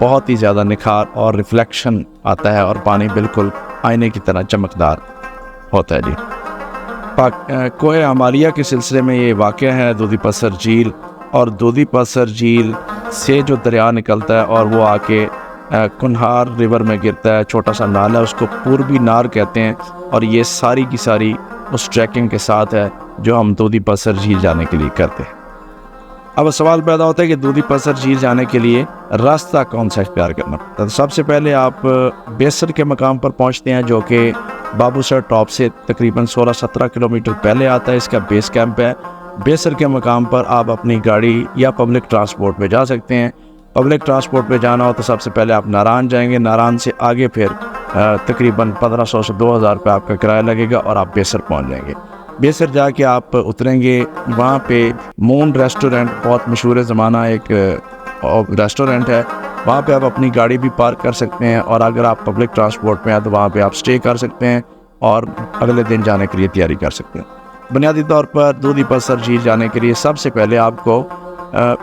بہت ہی زیادہ نکھار اور ریفلیکشن آتا ہے اور پانی بالکل آئینے کی طرح چمکدار ہوتا ہے جی۔ کوہ ہمالیہ کے سلسلے میں یہ واقعہ ہے دودھی پسر جھیل، اور دودھی پسر جھیل سے جو دریا نکلتا ہے اور وہ آ کے کنہار ریور میں گرتا ہے، چھوٹا سا نال ہے، اس کو پوربی نار کہتے ہیں، اور یہ ساری کی ساری اس ٹریکنگ کے ساتھ ہے جو ہم دودھی پسر جھیل جانے کے لیے کرتے ہیں۔ اب سوال پیدا ہوتا ہے کہ دودھی پسر جھیل جانے کے لیے راستہ کون سا اختیار کرنا پڑتا ہے؟ تو سب سے پہلے آپ بیسر کے مقام پر پہنچتے ہیں، جو کہ بابو سر ٹاپ سے تقریباً 16-17 کلومیٹر پہلے آتا ہے، اس کا بیس کیمپ ہے۔ بیسر کے مقام پر آپ اپنی گاڑی یا پبلک ٹرانسپورٹ پہ جا سکتے ہیں۔ پبلک ٹرانسپورٹ پہ جانا ہو تو سب سے پہلے آپ ناران جائیں گے، ناران سے آگے پھر تقریباً 1500 سے 2000 روپے آپ کا کرایہ لگے گا اور آپ بیسر پہنچ جائیں گے۔ بیسر جا کے آپ اتریں گے، وہاں پہ مون ریسٹورنٹ بہت مشہور زمانہ ایک ریسٹورنٹ ہے، وہاں پہ آپ اپنی گاڑی بھی پارک کر سکتے ہیں، اور اگر آپ پبلک ٹرانسپورٹ میں ہیں تو وہاں پہ آپ سٹے کر سکتے ہیں اور اگلے دن جانے کے لیے تیاری کر سکتے ہیں۔ بنیادی طور پر دودھی پسر جھیل جانے کے لیے سب سے پہلے آپ کو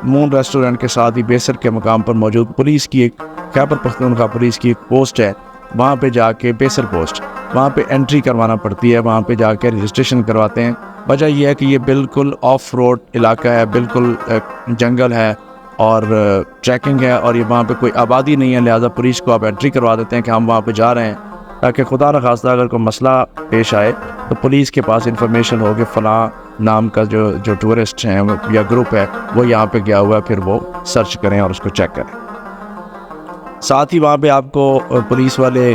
مون ریسٹورنٹ کے ساتھ ہی بیسر کے مقام پر موجود پولیس کی ایک خیبر پختونخوا پولیس کی ایک پوسٹ ہے، وہاں پہ جا کے بیسر پوسٹ، وہاں پہ انٹری کروانا پڑتی ہے، وہاں پہ جا کے رجسٹریشن کرواتے ہیں۔ وجہ یہ ہے کہ یہ بالکل آف روڈ علاقہ ہے، بالکل جنگل ہے اور ٹریکنگ ہے، اور یہ وہاں پہ کوئی آبادی نہیں ہے، لہٰذا پولیس کو آپ انٹری کروا دیتے ہیں کہ ہم وہاں پہ جا رہے ہیں، تاکہ خدا نخواستہ اگر کوئی مسئلہ پیش آئے تو پولیس کے پاس انفارمیشن ہو کہ فلاں نام کا جو ٹورسٹ ہیں یا گروپ ہے وہ یہاں پہ گیا ہوا ہے، پھر وہ سرچ کریں اور اس کو چیک کریں۔ ساتھ ہی وہاں پہ آپ کو پولیس والے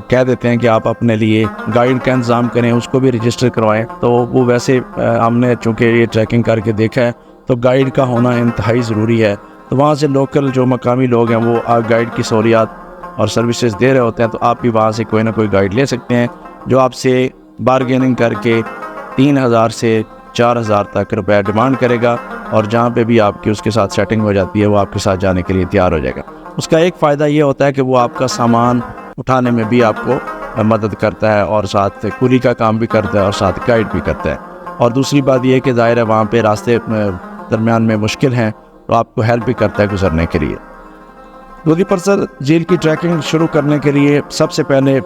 کہہ دیتے ہیں کہ آپ اپنے لیے گائیڈ کا انتظام کریں، اس کو بھی رجسٹر کروائیں۔ تو وہ ویسے ہم نے چونکہ یہ ٹریکنگ کر کے دیکھا ہے تو گائیڈ کا ہونا انتہائی ضروری ہے، تو وہاں سے لوکل جو مقامی لوگ ہیں وہ گائیڈ کی سہولیات اور سروسز دے رہے ہوتے ہیں، تو آپ بھی وہاں سے کوئی نہ کوئی گائیڈ لے سکتے ہیں جو آپ سے بارگیننگ کر کے 3000 سے 4000 تک روپے ڈیمانڈ کرے گا، اور جہاں پہ بھی آپ کی اس کے ساتھ سیٹنگ ہو جاتی ہے وہ آپ کے ساتھ جانے کے لیے تیار ہو جائے گا۔ اس کا ایک فائدہ یہ ہوتا ہے کہ وہ آپ کا سامان اٹھانے میں بھی آپ کو مدد کرتا ہے، اور ساتھ کولی کا کام بھی کرتا ہے اور ساتھ گائیڈ بھی کرتا ہے۔ اور دوسری بات یہ ہے کہ ظاہر ہے وہاں پہ راستے درمیان میں مشکل ہیں تو آپ کو ہیلپ بھی کرتا ہے گزرنے کے لیے۔ دودھی پسر جھیل کی ٹریکنگ شروع کرنے کے لیے سب سے پہلے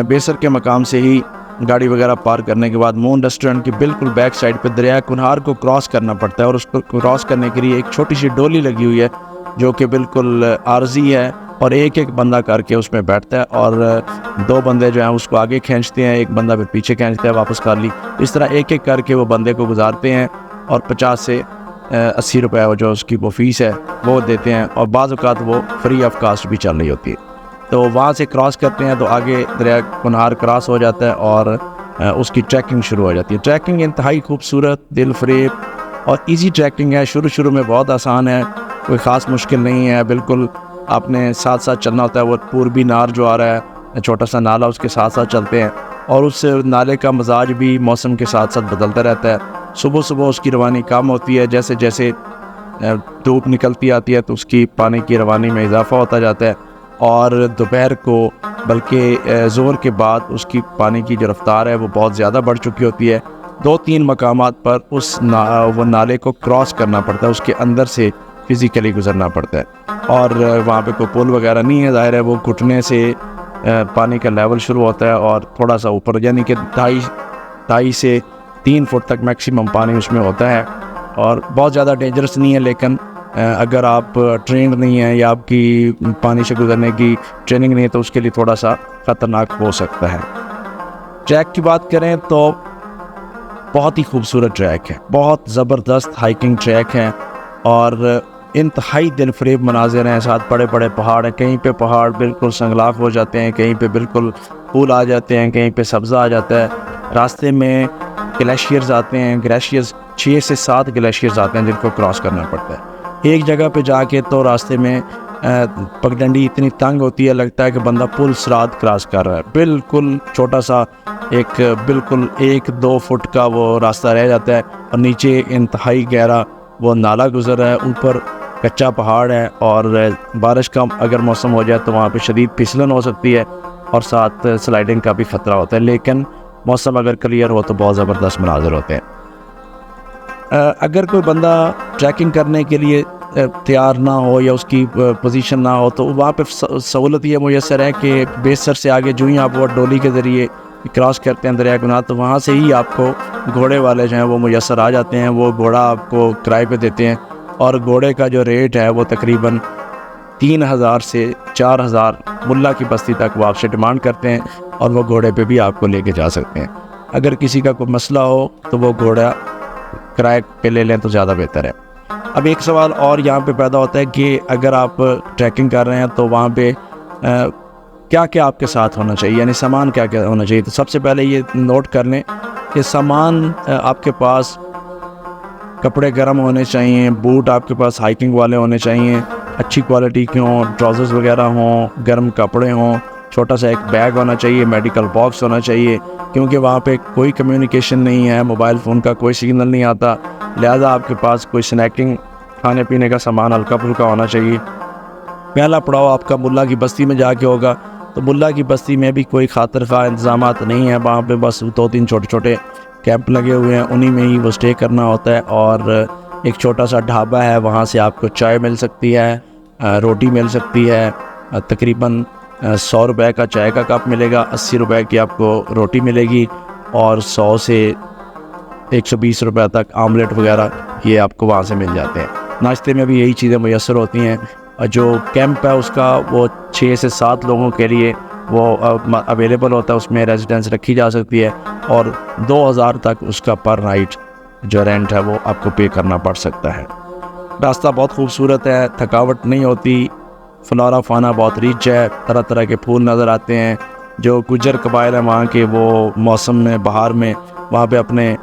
بیسر کے مقام سے ہی گاڑی وغیرہ پارک کرنے کے بعد مون ریسٹورنٹ کی بالکل بیک سائڈ پہ دریا کنہار کو کراس کرنا پڑتا ہے، اور اس کو کراس کرنے کے لیے ایک چھوٹی سی ڈولی لگی ہوئی ہے جو کہ بالکل عارضی ہے، اور ایک بندہ کر کے اس میں بیٹھتا ہے، اور 2 بندے جو ہیں اس کو آگے کھینچتے ہیں، ایک بندہ پھر پیچھے کھینچتا ہے واپس کر لی، اس طرح ایک کر کے وہ بندے کو گزارتے ہیں، اور 50 سے 80 روپے جو اس کی وہ فیس ہے وہ دیتے ہیں، اور بعض اوقات وہ فری آف کاسٹ بھی چل رہی ہوتی ہے۔ تو وہاں سے کراس کرتے ہیں تو آگے دریا کنہار کراس ہو جاتا ہے اور اس کی ٹریکنگ شروع ہو جاتی ہے۔ ٹریکنگ انتہائی خوبصورت، دل فریب اور ایزی ٹریکنگ ہے، شروع میں بہت آسان ہے، کوئی خاص مشکل نہیں ہے، بالکل آپ نے ساتھ چلنا ہوتا ہے۔ وہ پوربی نار جو آ رہا ہے، چھوٹا سا نالا، اس کے ساتھ چلتے ہیں، اور اس نالے کا مزاج بھی موسم کے ساتھ بدلتا رہتا ہے۔ صبح اس کی روانی کم ہوتی ہے، جیسے جیسے دھوپ نکلتی آتی ہے تو اس کی پانی کی روانی میں اضافہ ہوتا جاتا ہے، اور دوپہر کو بلکہ ظہر کے بعد اس کی پانی کی جو رفتار ہے وہ بہت زیادہ بڑھ چکی ہوتی ہے۔ 2-3 مقامات پر وہ نالے کو کراس کرنا پڑتا ہے، اس کے اندر سے فزیکلی گزرنا پڑتا ہے، اور وہاں پہ کوئی پل وغیرہ نہیں ہے، ظاہر ہے وہ گھٹنے سے پانی کا لیول شروع ہوتا ہے اور تھوڑا سا اوپر، یعنی کہ 2.5 سے 3 فٹ تک میکسیمم پانی اس میں ہوتا ہے، اور بہت زیادہ ڈینجرس نہیں ہے، لیکن اگر آپ ٹرینڈ نہیں ہیں یا آپ کی پانی سے گزرنے کی ٹریننگ نہیں ہے تو اس کے لیے تھوڑا سا خطرناک ہو سکتا ہے۔ ٹریک کی بات کریں تو بہت ہی خوبصورت ٹریک ہے، بہت زبردست ہائکنگ ٹریک ہے، اور انتہائی دل فریب مناظر ہیں، ساتھ بڑے بڑے پہاڑ ہیں، کہیں پہ پہاڑ بالکل سنگلاخ ہو جاتے ہیں، کہیں پہ بالکل پھول آ جاتے ہیں، کہیں پہ سبزہ آ جاتا ہے، راستے میں گلیشیئرز آتے ہیں، 6 سے 7 گلیشیئرز آتے ہیں جن کو کراس کرنا پڑتا ہے۔ ایک جگہ پہ جا کے تو راستے میں پگڈنڈی اتنی تنگ ہوتی ہے، لگتا ہے کہ بندہ پل سرات کراس کر رہا ہے، بالکل چھوٹا سا بالکل 1-2 فٹ کا وہ راستہ رہ جاتا ہے، اور نیچے انتہائی گہرا وہ نالا گزر رہا ہے، اوپر کچا پہاڑ ہے، اور بارش کا اگر موسم ہو جائے تو وہاں پہ شدید پھسلن ہو سکتی ہے، اور ساتھ سلائڈنگ کا بھی خطرہ ہوتا ہے، لیکن موسم اگر کلیئر ہو تو بہت زبردست مناظر ہوتے ہیں۔ اگر کوئی بندہ ٹریکنگ کرنے کے لیے تیار نہ ہو یا اس کی پوزیشن نہ ہو تو وہاں پہ سہولت یہ میسر ہے کہ بیسر سے آگے جو ہی آپ وہ ڈولی کے ذریعے کراس کرتے ہیں دریا گناہ، تو وہاں سے ہی آپ کو گھوڑے والے جو ہیں وہ میسر آ جاتے ہیں، وہ گھوڑا آپ کو کرائے پہ دیتے ہیں، اور گھوڑے کا جو ریٹ ہے وہ تقریباً 3000 سے 4000 ملا کی بستی تک وہ آپ سے ڈیمانڈ کرتے ہیں، اور وہ گھوڑے پہ بھی آپ کو لے کے جا سکتے ہیں۔ اگر کسی کا کوئی مسئلہ ہو تو وہ گھوڑا کرائے پہ لے لیں تو زیادہ بہتر ہے۔ اب ایک سوال اور یہاں پہ پیدا ہوتا ہے کہ اگر آپ ٹریکنگ کر رہے ہیں تو وہاں پہ کیا کیا آپ کے ساتھ ہونا چاہیے، یعنی سامان کیا کیا ہونا چاہیے۔ تو سب سے پہلے یہ نوٹ کر لیں کہ سامان آپ کے پاس کپڑے گرم ہونے چاہیے، بوٹ آپ کے پاس ہائکنگ والے ہونے چاہیے، اچھی کوالٹی کے ہوں، ٹراؤزرز وغیرہ ہوں، گرم کپڑے ہوں، چھوٹا سا ایک بیگ ہونا چاہیے، میڈیکل باکس ہونا چاہیے، کیونکہ وہاں پہ کوئی کمیونیکیشن نہیں ہے، موبائل فون کا کوئی سگنل نہیں آتا، لہذا آپ کے پاس کوئی سنیکنگ کھانے پینے کا سامان ہلکا پھلکا ہونا چاہیے۔ پہلا پڑاؤ آپ کا ملا کی بستی میں جا کے ہوگا، تو ملا کی بستی میں بھی کوئی خاطر خواہ انتظامات نہیں ہیں، وہاں پہ بس 2-3 چھوٹے چھوٹے کیمپ لگے ہوئے ہیں، انہی میں ہی وہ سٹے کرنا ہوتا ہے، اور ایک چھوٹا سا ڈھابا ہے، وہاں سے آپ کو چائے مل سکتی ہے، روٹی مل سکتی ہے، تقریباً 100 روپے کا چائے کا کپ ملے گا، 80 روپے کی آپ کو روٹی ملے گی، اور 100 سے 120 روپے تک آملیٹ وغیرہ یہ آپ کو وہاں سے مل جاتے ہیں۔ ناشتے میں بھی یہی چیزیں میسر ہوتی ہیں۔ جو کیمپ ہے اس کا وہ 6 سے 7 لوگوں کے لیے وہ اویلیبل ہوتا ہے، اس میں ریزیڈنس رکھی جا سکتی ہے، اور 2000 تک اس کا پر نائٹ جو رینٹ ہے وہ آپ کو پے کرنا پڑ سکتا ہے۔ راستہ بہت خوبصورت ہے، تھکاوٹ نہیں ہوتی، فلورا فانا بہت ریچ ہے، طرح طرح کے پھول نظر آتے ہیں۔ جو گجر قبائل ہیں وہاں کے، وہ موسم میں بہار میں وہاں پہ اپنے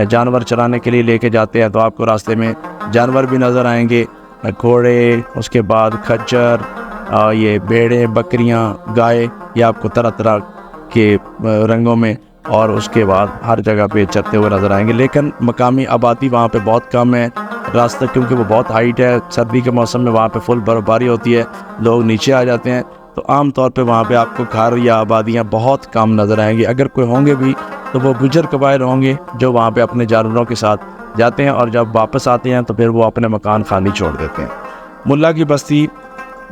جانور چرانے کے لیے لے کے جاتے ہیں، تو آپ کو راستے میں جانور بھی نظر آئیں گے، گھوڑے، اس کے بعد کھچر، یہ بھیڑیں، بکریاں، گائے، یہ آپ کو طرح طرح کے رنگوں میں اور اس کے بعد ہر جگہ پہ چرتے ہوئے نظر آئیں گے۔ لیکن مقامی آبادی وہاں پہ بہت کم ہے، راستہ کیونکہ وہ بہت ہائٹ ہے، سردی کے موسم میں وہاں پہ فل برف باری ہوتی ہے، لوگ نیچے آ جاتے ہیں، تو عام طور پہ وہاں پہ آپ کو گھر یا آبادیاں بہت کم نظر آئیں گی۔ اگر کوئی ہوں گے بھی تو وہ گجر قبائل ہوں گے جو وہاں پہ اپنے جانوروں کے ساتھ جاتے ہیں، اور جب واپس آتے ہیں تو پھر وہ اپنے مکان خالی چھوڑ دیتے ہیں۔ ملا کی بستی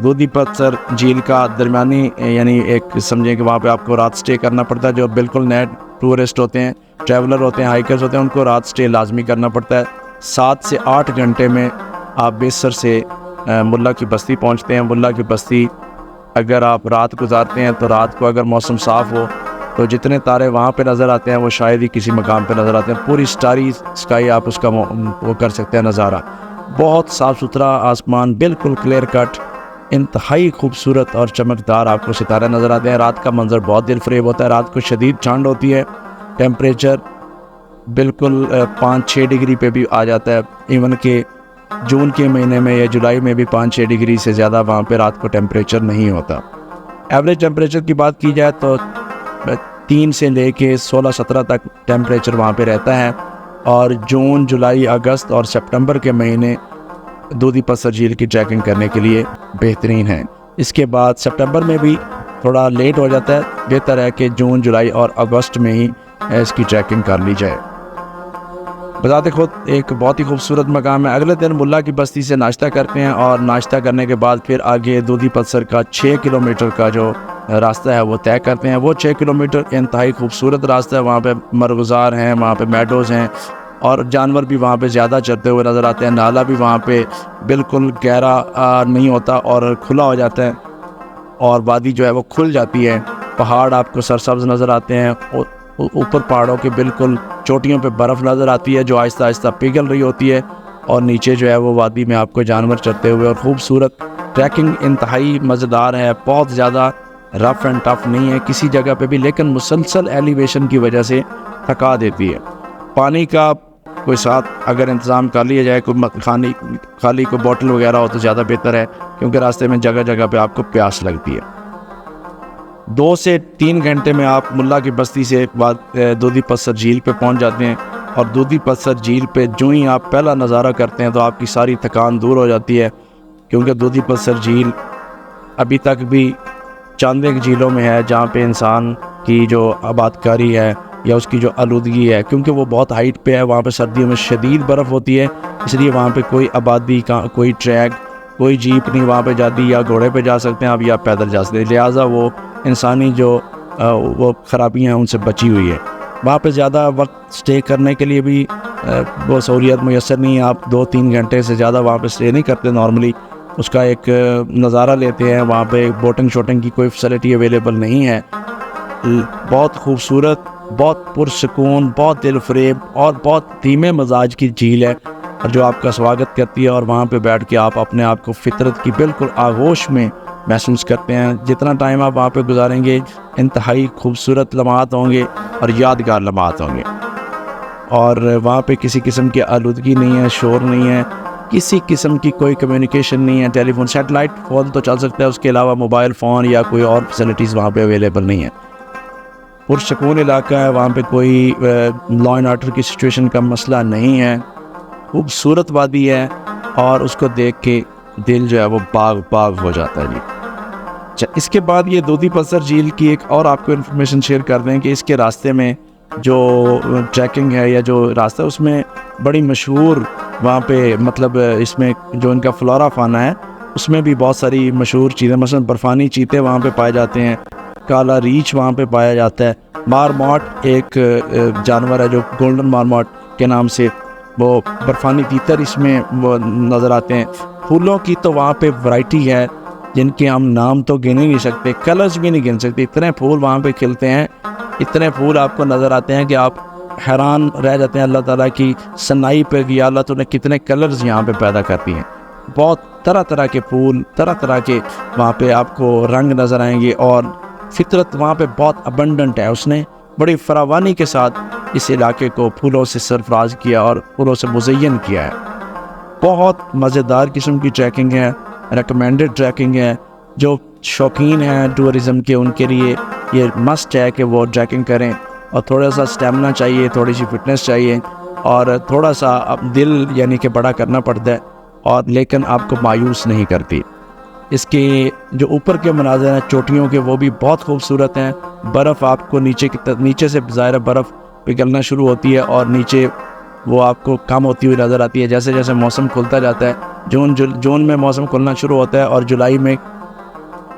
دودھی پتھر جھیل کا درمیانی، یعنی ایک سمجھیں کہ وہاں پہ آپ کو رات سٹے کرنا پڑتا ہے۔ جو بالکل نئے ٹورسٹ ہوتے ہیں، ٹریولر ہوتے ہیں، ہائیکرز ہوتے ہیں، ان کو رات سٹے لازمی کرنا پڑتا ہے۔ 7 سے 8 گھنٹے میں آپ بیسر سے ملا کی بستی پہنچتے ہیں۔ ملا کی بستی اگر آپ رات گزارتے ہیں تو رات کو اگر موسم صاف ہو تو جتنے تارے وہاں پہ نظر آتے ہیں وہ شاید ہی کسی مقام پہ نظر آتے ہیں، پوری سٹاری سکائی آپ اس کا وہ کر سکتے ہیں نظارہ۔ بہت صاف ستھرا آسمان، بالکل کلیئر کٹ، انتہائی خوبصورت اور چمکدار آپ کو ستارے نظر آتے ہیں۔ رات کا منظر بہت دل فریب ہوتا ہے، رات کو شدید ٹھنڈ ہوتی ہے، ٹیمپریچر بالکل 5-6 ڈگری پہ بھی آ جاتا ہے، ایون کہ جون کے مہینے میں یا جولائی میں بھی 5-6 ڈگری سے زیادہ وہاں پہ رات کو ٹیمپریچر نہیں ہوتا۔ ایوریج ٹیمپریچر کی بات کی جائے تو 3 سے لے کے 16-17 تک ٹیمپریچر وہاں پہ رہتا ہے، اور جون، جولائی، اگست اور سپٹمبر کے مہینے دودھی پتھر جھیل کی ٹریکنگ کرنے کے لیے بہترین ہیں۔ اس کے بعد سپٹمبر میں بھی تھوڑا لیٹ ہو جاتا ہے، بہتر ہے کہ جون، جولائی اور اگست میں ہی اس کی ٹریکنگ کر لی جائے۔ بذات خود ایک بہت ہی خوبصورت مقام ہے۔ اگلے دن ملا کی بستی سے ناشتہ کرتے ہیں، اور ناشتہ کرنے کے بعد پھر آگے دودھی پتھر کا 6 کلومیٹر کا جو راستہ ہے وہ طے کرتے ہیں۔ وہ 6 کلومیٹر انتہائی خوبصورت راستہ ہے، وہاں پہ مرغزار ہیں، وہاں پہ میڈوز ہیں، اور جانور بھی وہاں پہ زیادہ چرتے ہوئے نظر آتے ہیں۔ نالا بھی وہاں پہ بالکل گہرا نہیں ہوتا اور کھلا ہو جاتا ہے، اور وادی جو ہے وہ کھل جاتی ہے۔ پہاڑ آپ کو سرسبز نظر آتے ہیں، اوپر پہاڑوں کے بالکل چوٹیوں پہ برف نظر آتی ہے جو آہستہ آہستہ پگھل رہی ہوتی ہے، اور نیچے جو ہے وہ وادی میں آپ کو جانور چرتے ہوئے، اور خوبصورت ٹریکنگ انتہائی مزیدار ہے، بہت زیادہ رف اینڈ ٹف نہیں ہے کسی جگہ پہ بھی، لیکن مسلسل ایلیویشن کی وجہ سے تھکا دیتی ہے۔ پانی کا کوئی ساتھ اگر انتظام کر لیا جائے، کوئی خالی کوئی بوٹل وغیرہ ہو تو زیادہ بہتر ہے، کیونکہ راستے میں جگہ جگہ پہ آپ کو پیاس لگتی ہے۔ 2 سے 3 گھنٹے میں آپ ملا کی بستی سے بعد دودھی پتھر جھیل پہ پہنچ جاتے ہیں، اور دودھی پتھر جھیل پہ جو ہی آپ پہلا نظارہ کرتے ہیں تو آپ کی ساری تھکان دور ہو جاتی ہے، کیونکہ دودھی پتھر جھیل ابھی تک بھی چاند ایک جھیلوں میں ہے جہاں پہ انسان کی جو آبادکاری ہے یا اس کی جو آلودگی ہے، کیونکہ وہ بہت ہائٹ پہ ہے، وہاں پہ سردیوں میں شدید برف ہوتی ہے، اس لیے وہاں پہ کوئی آبادی کا کوئی ٹریک کوئی جیپ نہیں وہاں پہ جاتی، یا گھوڑے پہ جا سکتے ہیں آپ یا پیدل جا سکتے ہیں، لہٰذا وہ انسانی جو وہ خرابیاں ہیں ان سے بچی ہوئی ہے۔ وہاں پہ زیادہ وقت سٹے کرنے کے لیے بھی وہ سہولیت میسر نہیں ہے، آپ 2-3 گھنٹے سے زیادہ وہاں پہ سٹے نہیں کرتے نارملی، اس کا ایک نظارہ لیتے ہیں۔ وہاں پہ بوٹنگ شوٹنگ کی کوئی فیسلٹی اویلیبل نہیں ہے۔ بہت خوبصورت، بہت پرسکون، بہت دل فریب اور بہت دھیمے مزاج کی جھیل ہے جو آپ کا سواگت کرتی ہے، اور وہاں پہ بیٹھ کے آپ اپنے آپ کو فطرت کی بالکل آغوش میں محسوس کرتے ہیں۔ جتنا ٹائم آپ وہاں پہ گزاریں گے انتہائی خوبصورت لمحات ہوں گے اور یادگار لمحات ہوں گے، اور وہاں پہ کسی قسم کی آلودگی نہیں ہے، شور نہیں ہے، کسی قسم کی کوئی کمیونیکیشن نہیں ہے۔ ٹیلی فون سیٹلائٹ فون تو چل سکتا ہے، اس کے علاوہ موبائل فون یا کوئی اور فیسلٹیز وہاں پہ اویلیبل نہیں ہے۔ پرسکون علاقہ ہے، وہاں پہ کوئی لا اینڈ آرڈر کی سچویشن کا مسئلہ نہیں ہے، خوبصورت وادی ہے، اور اس کو دیکھ کے دل جو ہے وہ باغ باغ ہو جاتا ہے جی۔ اچھا، اس کے بعد یہ دودھی پتھر جھیل کی ایک اور آپ کو انفارمیشن شیئر کر دیں کہ اس کے راستے میں جو ٹریکنگ ہے یا جو راستہ ہے اس میں بڑی مشہور وہاں پہ مطلب اس میں جو ان کا فلورا فانا ہے اس میں بھی بہت ساری مشہور چیزیں، مثلا برفانی چیتے وہاں پہ پائے جاتے ہیں، کالا ریچھ وہاں پہ پایا جاتا ہے، مارموٹ ایک جانور ہے جو گولڈن مارموٹ کے نام سے، وہ برفانی تیتر اس میں وہ نظر آتے ہیں۔ پھولوں کی تو وہاں پہ ورائٹی ہے جن کے ہم نام تو گن ہی نہیں سکتے، کلرز بھی نہیں گن سکتے، اتنے پھول وہاں پہ کھلتے ہیں، اتنے پھول آپ کو نظر آتے ہیں کہ آپ حیران رہ جاتے ہیں اللہ تعالیٰ کی صنائی پہ کہ اللہ تو نے کتنے کلرز یہاں پہ پیدا کرتی ہیں۔ بہت طرح طرح کے پھول، طرح طرح کے وہاں پہ آپ کو رنگ نظر آئیں گے، اور فطرت وہاں پہ بہت ابنڈنٹ ہے، اس نے بڑی فراوانی کے ساتھ اس علاقے کو پھولوں سے سرفراز کیا اور پھولوں سے مزین کیا ہے۔ بہت مزیدار قسم کی ٹریکنگ ہے، ریکمینڈڈ ٹریکنگ ہے، جو شوقین ہیں ٹورزم کے ان کے لیے یہ مسٹ ہے کہ وہ ٹریکنگ کریں، اور تھوڑا سا اسٹیمنا چاہیے، تھوڑی سی فٹنس چاہیے، اور تھوڑا سا دل یعنی کہ بڑا کرنا پڑتا ہے، اور لیکن آپ کو مایوس نہیں کرتی۔ اس کے جو اوپر کے مناظر ہیں چوٹیوں کے وہ بھی بہت خوبصورت ہیں، برف آپ کو نیچے سے ظاہر برف پگھلنا شروع ہوتی ہے اور نیچے وہ آپ کو کم ہوتی ہوئی نظر آتی ہے جیسے جیسے موسم کھلتا جاتا ہے۔ جون میں موسم کھلنا شروع ہوتا ہے اور جولائی میں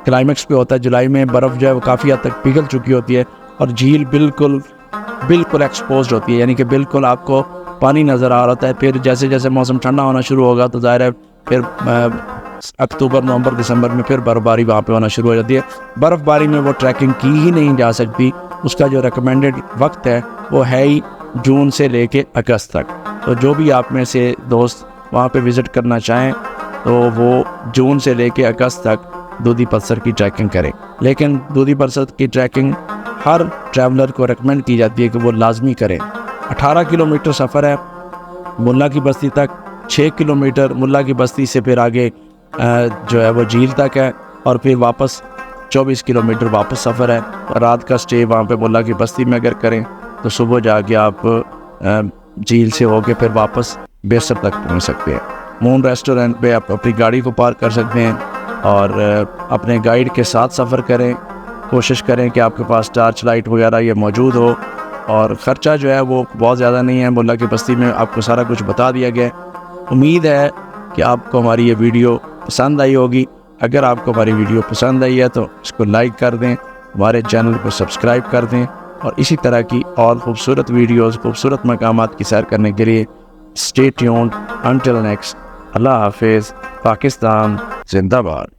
کلائمیکس پہ ہوتا ہے، جولائی میں برف جو ہے وہ کافی حد تک پگھل چکی ہوتی ہے اور جھیل بالکل ایکسپوزڈ ہوتی ہے، یعنی کہ بالکل آپ کو پانی نظر آ رہا ہوتا ہے۔ پھر جیسے جیسے موسم ٹھنڈا ہونا شروع ہوگا تو ظاہر ہے پھر اکتوبر، نومبر، دسمبر میں پھر برف باری وہاں پہ ہونا شروع ہو جاتی ہے۔ برف باری میں وہ ٹریکنگ کی ہی نہیں جا سکتی، اس کا جو ریکمینڈڈ وقت ہے وہ ہے ہی جون سے لے کے اگست تک۔ تو جو بھی آپ میں سے دوست وہاں پہ وزٹ کرنا چاہیں تو وہ جون سے لے کے اگست تک دودھی پتھر کی ٹریکنگ کریں، لیکن دودھی پتھر کی ٹریکنگ ہر ٹریولر کو ریکمینڈ کی جاتی ہے کہ وہ لازمی کریں۔ 18 کلومیٹر سفر ہے ملا کی بستی تک، 6 کلومیٹر ملا کی بستی سے پھر آگے جو ہے وہ جھیل تک ہے، اور پھر واپس 24 کلومیٹر واپس سفر ہے۔ رات کا سٹے وہاں پہ ملا کی بستی میں اگر کریں تو صبح جا کے آپ جھیل سے ہو کے پھر واپس بیسر تک پہنچ سکتے ہیں۔ مون ریسٹورنٹ پہ آپ اپنی گاڑی کو پارک کر سکتے ہیں اور اپنے گائیڈ کے ساتھ سفر کریں، کوشش کریں کہ آپ کے پاس ٹارچ لائٹ وغیرہ یہ موجود ہو، اور خرچہ جو ہے وہ بہت زیادہ نہیں ہے، ملا کی بستی میں آپ کو سارا کچھ بتا دیا گیا ہے۔ امید ہے کہ آپ کو ہماری یہ ویڈیو پسند آئی ہوگی۔ اگر آپ کو ہماری ویڈیو پسند آئی ہے تو اس کو لائک کر دیں، ہمارے چینل کو سبسکرائب کر دیں، اور اسی طرح کی اور خوبصورت ویڈیوز، خوبصورت مقامات کی سیر کرنے کے لیے اسٹے ٹیونڈ انٹل نیکسٹ۔ اللہ حافظ۔ پاکستان زندہ باد۔